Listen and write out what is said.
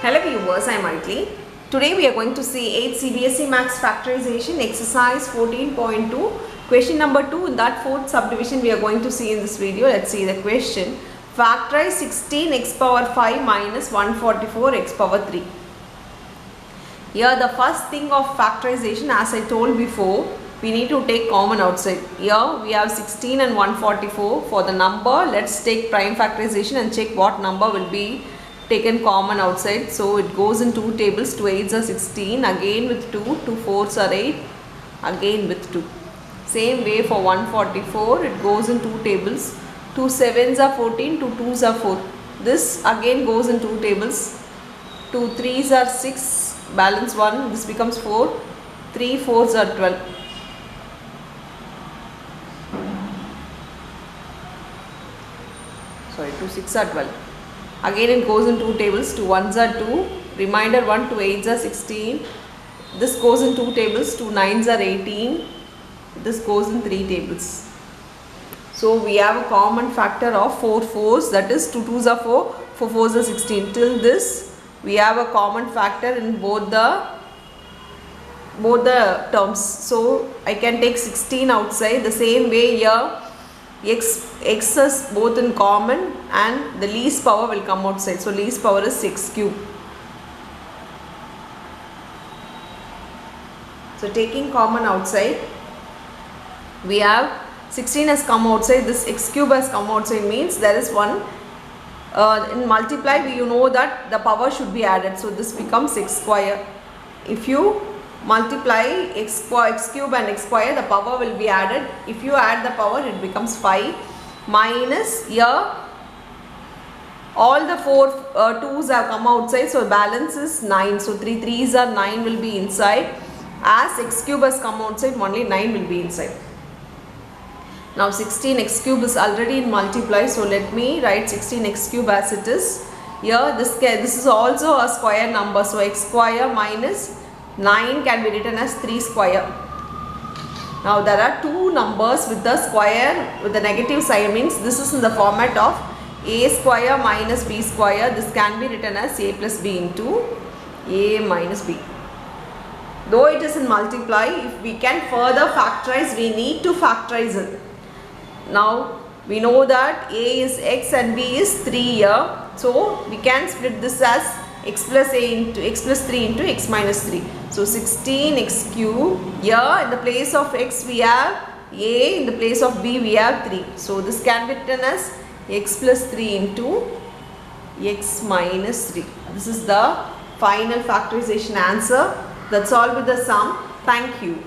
Hello viewers, I am Maitli. Today we are going to see 8th CBSE Maths Factorization exercise 14.2. Question number 2 in that fourth subdivision we are going to see in this video. Let's see the question. Factorize 16x power 5 minus 144x power 3. Here the first thing of factorization, as I told before, we need to take common outside. Here we have 16 and 144 for the number. Let's take prime factorization and check what number will be taken common outside. So it goes in 2 tables. 2 8s are 16, again with 2, 2 4s are 8, again with 2. Same way for 144, it goes in 2 tables. 2 7s are 14, 2 2s are 4. This again goes in 2 tables. 2 3s are 6, balance 1, this becomes 4. 3 4s are 12. Sorry, 2 6 are 12. Again it goes in 2 tables. 2 1s are 2, reminder 1, 2 8s are 16. This goes in 2 tables. 2 9s are 18. This goes in 3 tables. So we have a common factor of 4 4s, that is 2 2s are 4, 4 4s are 16. Till this we have a common factor in both the terms. So I can take 16 outside. The same way here x is both in common and the least power will come outside. So least power is 6 cube. So taking common outside, we have 16 has come outside, this x cube has come outside, means there is one. In multiply you know that the power should be added. So this becomes x square. If you multiply x cube and x square, the power will be added. If you add the power, it becomes 5 minus here all the 4 2's have come outside, so balance is 9. So 3 3's are 9 will be inside. As x cube has come outside, only 9 will be inside. Now 16 x cube is already in multiply, so let me write 16 x cube as it is. Here this is also a square number, so x square minus 9 can be written as 3 square. Now there are two numbers with the square with the negative sign, means this is in the format of a square minus b square. This can be written as a plus b into a minus b. Though it is in multiply, if we can further factorize, we need to factorize it. Now we know that a is x and b is 3 here. So we can split this as x plus a into x plus 3 into x minus 3. So 16 x cube. Here in the place of x we have a, in the place of b we have 3. So this can be written as x plus 3 into x minus 3. This is the final factorization answer. That's all with the sum. Thank you.